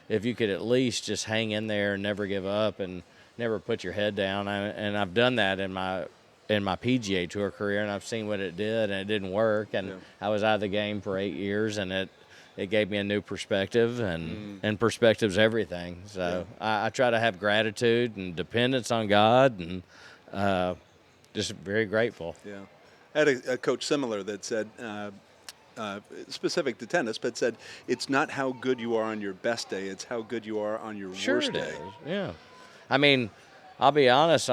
if you could at least just hang in there and never give up and never put your head down. And I've done that in my PGA Tour career, and I've seen what it did, and it didn't work. And I was out of the game for 8 years, and it gave me a new perspective, and perspective's everything. So I try to have gratitude and dependence on God, and just very grateful. Yeah. I had a coach similar that said, specific to tennis, but said, it's not how good you are on your best day, it's how good you are on your worst day. Is. Yeah. I mean, I'll be honest,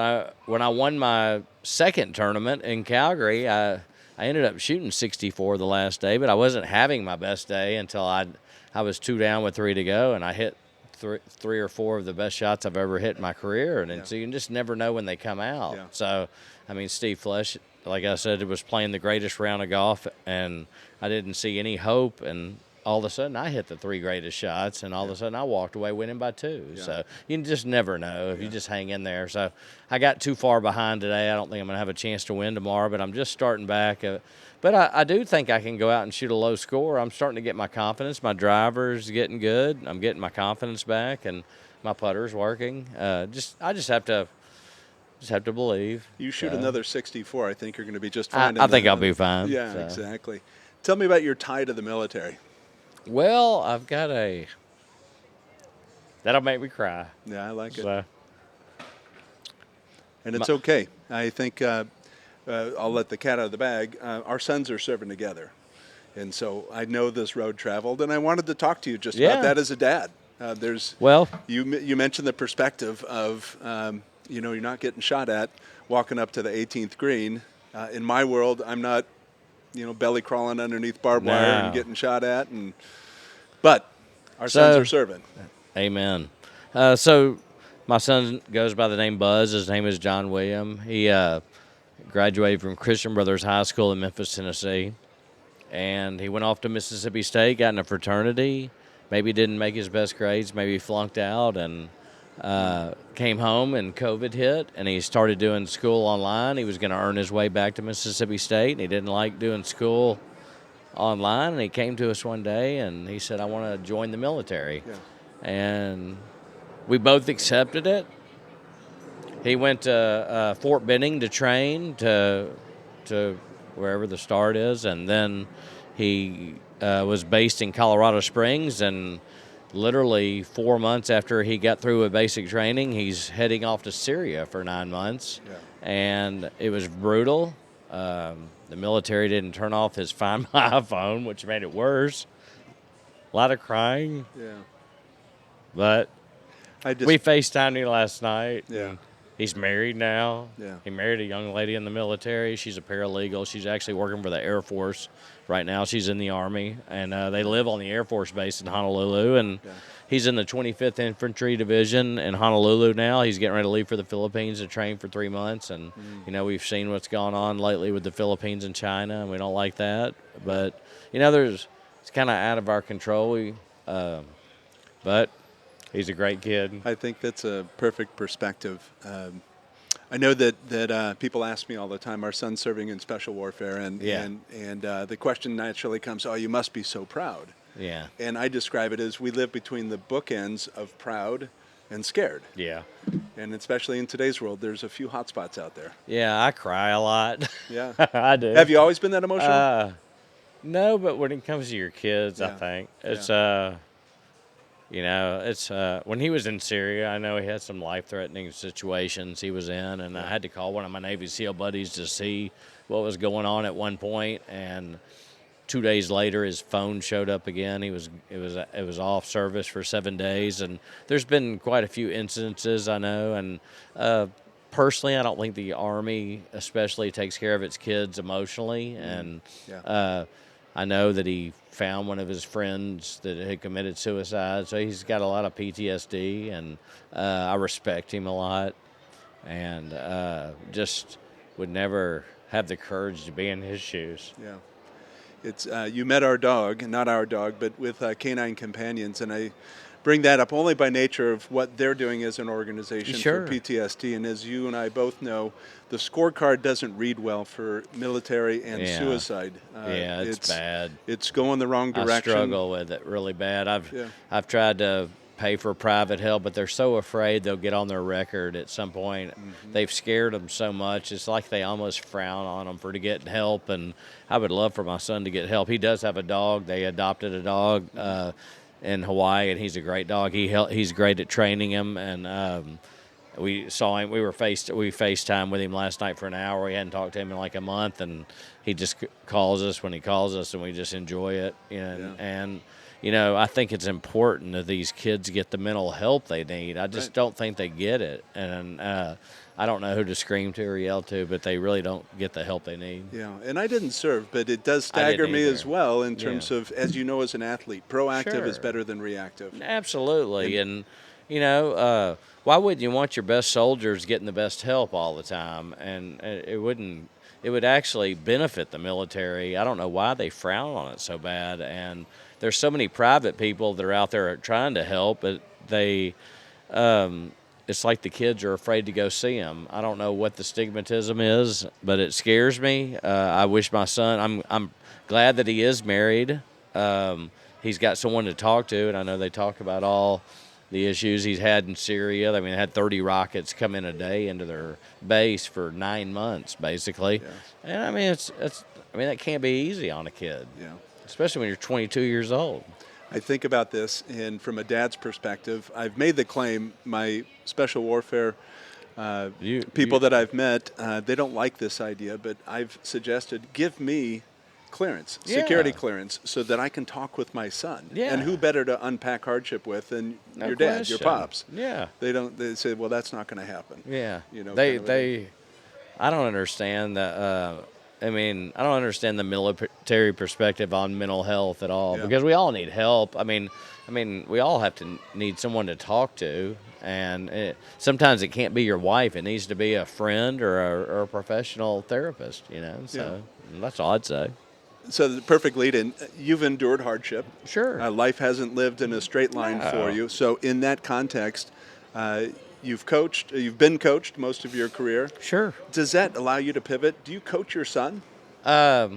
when I won my second tournament in Calgary, I ended up shooting 64 the last day, but I wasn't having my best day until I was 2 down with 3 to go, and I hit three or four of the best shots I've ever hit in my career. And so you just never know when they come out. Yeah. So, I mean, Steve Flesch, like I said, was playing the greatest round of golf, and I didn't see any hope. And all of a sudden, I hit the 3 greatest shots, and all of a sudden, I walked away winning by 2. Yeah. So you just never know if you just hang in there. So I got too far behind today. I don't think I'm going to have a chance to win tomorrow, but I'm just starting back. But I do think I can go out and shoot a low score. I'm starting to get my confidence. My driver's getting good. I'm getting my confidence back, and my putter's working. I just have to believe. You shoot another 64, I think you're going to be just fine. I think I'll be fine. Yeah, so. Exactly. Tell me about your tie to the military. Well, I've got that'll make me cry. Yeah, I like so. it. And it's okay. I think I'll let the cat out of the bag. Our sons are serving together. And so I know this road traveled, and I wanted to talk to you just about that as a dad. You mentioned the perspective of, you're not getting shot at walking up to the 18th green. In my world, I'm not, belly crawling underneath barbed wire and getting shot at. But our sons are serving. Amen. So my son goes by the name Buzz. His name is John William. He graduated from Christian Brothers High School in Memphis, Tennessee. And he went off to Mississippi State, got in a fraternity, maybe didn't make his best grades, maybe flunked out, and came home and COVID hit, and he started doing school online. He was going to earn his way back to Mississippi State, and he didn't like doing school online, and he came to us one day, and he said, I want to join the military. Yeah. And we both accepted it. He went to Fort Benning to train to wherever the start is, and then he was based in Colorado Springs, and literally 4 months after he got through with basic training, he's heading off to Syria for 9 months. Yeah. And it was brutal. The military didn't turn off his Find My iPhone, which made it worse. A lot of crying. Yeah. But we FaceTimed him last night. Yeah. He's married now. Yeah. He married a young lady in the military. She's a paralegal. She's actually working for the Air Force right now. She's in the Army, and they live on the Air Force base in Honolulu. And he's in the 25th Infantry Division in Honolulu now. He's getting ready to leave for the Philippines to train for 3 months. And, we've seen what's gone on lately with the Philippines and China, and we don't like that. But, it's kind of out of our control. But he's a great kid. I think that's a perfect perspective. I know that people ask me all the time, our son's serving in special warfare, and the question naturally comes, oh, you must be so proud. Yeah. And I describe it as we live between the bookends of proud and scared. Yeah. And especially in today's world, there's a few hot spots out there. Yeah, I cry a lot. Yeah. I do. Have you always been that emotional? No, but when it comes to your kids, I think it's when he was in Syria, I know he had some life-threatening situations he was in, and I had to call one of my Navy SEAL buddies to see what was going on at one point, and 2 days later his phone showed up again. It was off service for 7 days, and there's been quite a few incidences, I know, and personally I don't think the Army especially takes care of its kids emotionally, and I know that he found one of his friends that had committed suicide, so he's got a lot of PTSD, and I respect him a lot, and just would never have the courage to be in his shoes. Yeah. It's you met our dog, not our dog, but with Canine Companions, and I bring that up only by nature of what they're doing as an organization for PTSD. And as you and I both know, the scorecard doesn't read well for military and suicide. It's bad. It's going the wrong direction. I struggle with it really bad. I've tried to pay for private help, but they're so afraid they'll get on their record at some point. Mm-hmm. They've scared them so much. It's like they almost frown on them to get help. And I would love for my son to get help. He does have a dog. They adopted a dog in Hawaii, and he's a great dog. He's great at training him, and we saw him. We FaceTime with him last night for an hour. We hadn't talked to him in like a month, and he just calls us when he calls us, and we just enjoy it. And I think it's important that these kids get the mental help they need. I just don't think they get it, and I don't know who to scream to or yell to, but they really don't get the help they need. Yeah, and I didn't serve, but it does stagger me as well in terms of, as you know, as an athlete, proactive is better than reactive. Absolutely, and why wouldn't you want your best soldiers getting the best help all the time? And it would actually benefit the military. I don't know why they frown on it so bad. And there's so many private people that are out there trying to help, but it's like the kids are afraid to go see them. I don't know what the stigmatism is, but it scares me. I wish my son. I'm glad that he is married. He's got someone to talk to, and I know they talk about all the issues he's had in Syria. I mean, they had 30 rockets come in a day into their base for 9 months, basically. Yeah. And I mean, that can't be easy on a kid. Yeah. Especially when you're 22 years old. I think about this, and from a dad's perspective, I've made the claim, my special warfare people that I've met, they don't like this idea, but I've suggested, give me clearance, security clearance, so that I can talk with my son. Yeah. And who better to unpack hardship with than your dad, your pops? Yeah. They say, well, that's not going to happen. Yeah. I don't understand that. I don't understand the military perspective on mental health at all, because we all need help. I mean, we all have to need someone to talk to, and sometimes it can't be your wife. It needs to be a friend or a professional therapist. So that's all I'd say. So the perfect lead-in, you've endured hardship. Sure. Life hasn't lived in a straight line for you. So in that context, you've been coached most of your career. Sure. Does that allow you to pivot? Do you coach your son? Or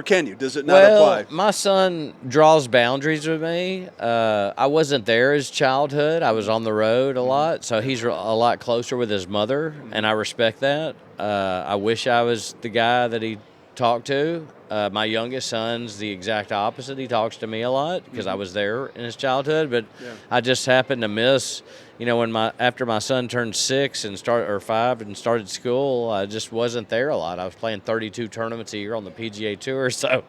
can you? Does it not apply? My son draws boundaries with me. I wasn't there his childhood. I was on the road a lot, so he's a lot closer with his mother, and I respect that. I wish I was the guy that he talk to. My youngest son's the exact opposite. He talks to me a lot because I was there in his childhood, but I just happened to miss, after my son turned 6 or 5 and started school, I just wasn't there a lot. I was playing 32 tournaments a year on the PGA Tour, so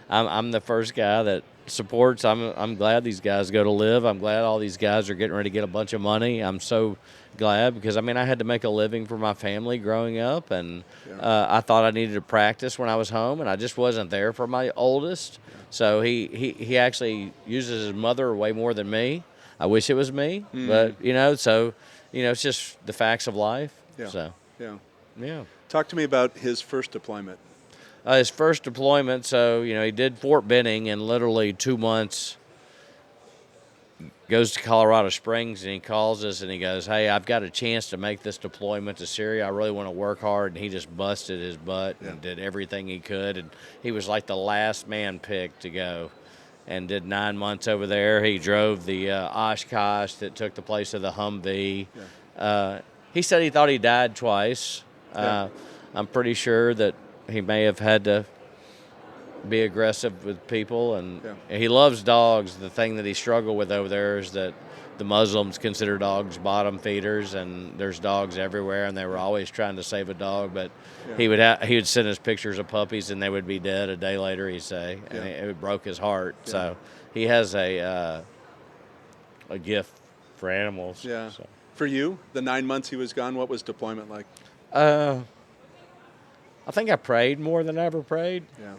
I'm the first guy that supports. I'm glad these guys go to live. I'm glad all these guys are getting ready to get a bunch of money. I'm so glad because, I had to make a living for my family growing up, and I thought I needed to practice when I was home, and I just wasn't there for my oldest. So he actually uses his mother way more than me. I wish it was me, but, it's just the facts of life. Yeah. So, yeah. Talk to me about his first deployment. His first deployment, so, he did Fort Benning in literally 2 months. Goes to Colorado Springs, and he calls us, and he goes, hey, I've got a chance to make this deployment to Syria. I really want to work hard. And he just busted his butt and did everything he could. And he was like the last man picked to go and did 9 months over there. He drove the Oshkosh that took the place of the Humvee. Yeah. He said he thought he died twice. I'm pretty sure that he may have had to be aggressive with people, and he loves dogs. The thing that he struggled with over there is that the Muslims consider dogs bottom feeders, and there's dogs everywhere, and they were always trying to save a dog, but he would send us pictures of puppies, and they would be dead a day later, he'd say, and it broke his heart. So he has a gift for animals. Yeah. So. For you, the 9 months he was gone, what was deployment like? I think I prayed more than I ever prayed. Yeah.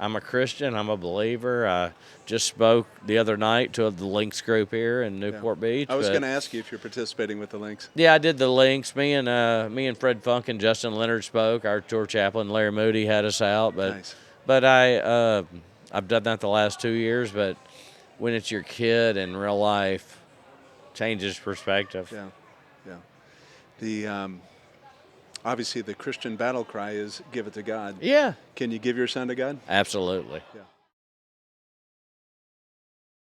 I'm a Christian. I'm a believer. I just spoke the other night to the Lynx group here in Newport Beach. I was going to ask you if you're participating with the Lynx. Yeah, I did the Lynx. Me and Fred Funk and Justin Leonard spoke. Our tour chaplain Larry Moody had us out. But nice. But I've done that the last 2 years. But when it's your kid in real life, changes perspective. Yeah. Obviously, the Christian battle cry is "Give it to God." Yeah. Can you give your son to God? Absolutely. Yeah.